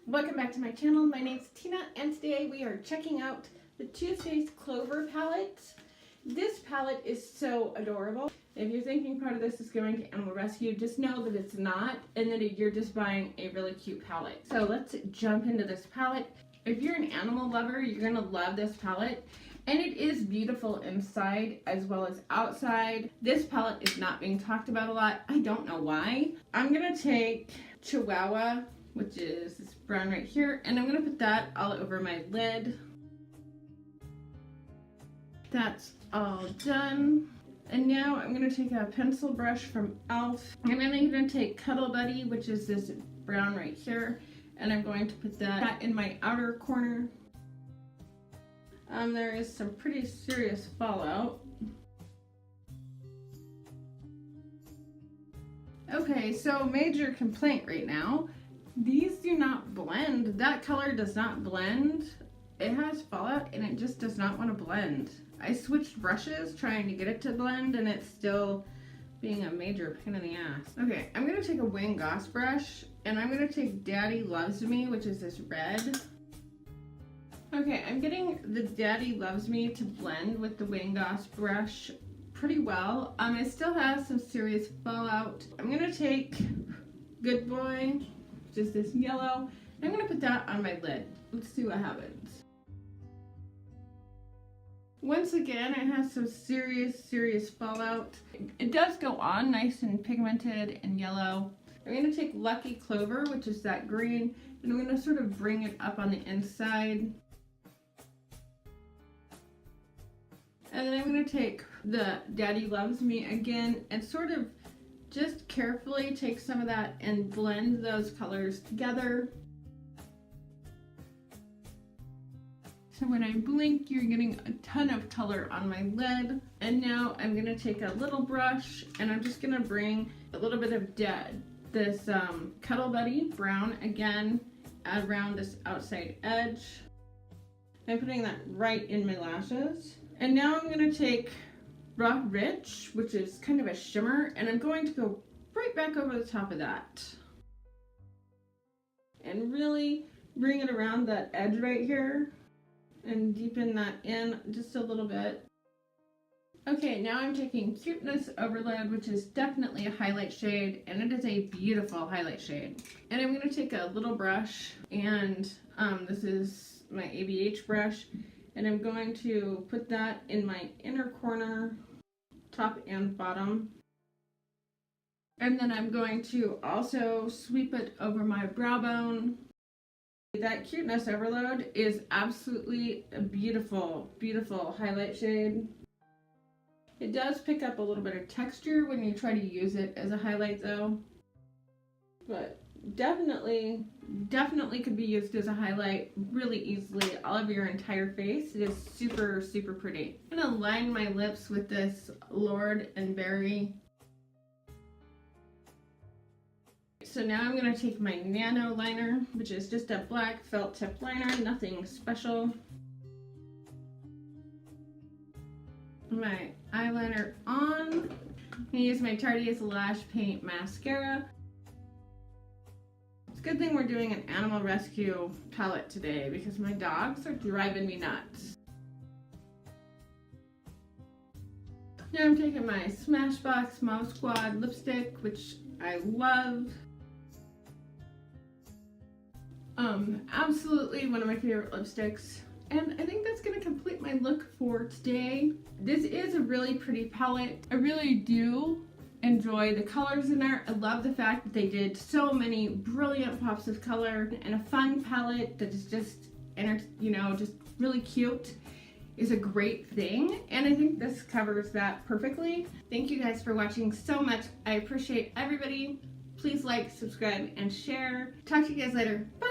Welcome back to my channel. My name's Tina and today we are checking out the Too Faced Clover Palette. This palette is so adorable. If you're thinking part of this is going to Animal Rescue, just know that it's not and that you're just buying a really cute palette. So let's jump into this palette. If you're an animal lover, you're going to love this palette. And it is beautiful inside as well as outside. This palette is not being talked about a lot. I don't know why. I'm going to take Chihuahua, which is this brown right here, and I'm going to put that all over my lid. That's all done. And now I'm going to take a pencil brush from e.l.f. And I'm going to take Cuddle Buddy, which is this brown right here, and I'm going to put that in my outer corner. There is some pretty serious fallout. Okay, so major complaint right now. These do not blend. That color does not blend. It has fallout and it just does not want to blend. I switched brushes trying to get it to blend and it's still being a major pain in the ass. Okay, I'm going to take a Wayne Goss brush and I'm going to take Daddy Loves Me, which is this red. Okay, I'm getting the Daddy Loves Me to blend with the Wayne Goss brush pretty well. It still has some serious fallout. I'm going to take Good Boy, just this yellow. I'm going to put that on my lid. Let's see what happens. Once again, it has some serious fallout. It does go on nice and pigmented and yellow. I'm going to take Lucky Clover, which is that green, and I'm going to sort of bring it up on the inside. And then I'm going to take the Daddy Loves Me again and sort of just carefully take some of that and blend those colors together. So when I blink, you're getting a ton of color on my lid. And now I'm going to take a little brush and I'm just going to bring a little bit of this Cuddle Buddy brown again around this outside edge. I'm putting that right in my lashes. And now I'm going to take Rock Rich, which is kind of a shimmer, and I'm going to go right back over the top of that. And really bring it around that edge right here and deepen that in just a little bit. Okay, now I'm taking Cuteness Overload, which is definitely a highlight shade, and it is a beautiful highlight shade. And I'm going to take a little brush, and this is my ABH brush, and I'm going to put that in my inner corner, top and bottom. And then I'm going to also sweep it over my brow bone. That Cuteness Overload is absolutely a beautiful highlight shade. It does pick up a little bit of texture when you try to use it as a highlight though. But definitely could be used as a highlight really easily all over your entire face. It is super pretty. I'm gonna line my lips with this Lord and Berry. So now I'm gonna take my Nano liner, which is just a black felt tip liner, nothing special. My eyeliner on. I'm gonna use my Tarte's Lash Paint mascara. It's a good thing we're doing an Animal Rescue palette today because my dogs are driving me nuts. Now I'm taking my Smashbox Mom Squad lipstick, which I love. Absolutely one of my favorite lipsticks. And I think that's going to complete my look for today. This is a really pretty palette. I really do enjoy the colors in there. I love the fact that they did so many brilliant pops of color, and a fun palette that is just, just really cute is a great thing. And I think this covers that perfectly. Thank you guys for watching so much. I appreciate everybody. Please like, subscribe, and share. Talk to you guys later. Bye!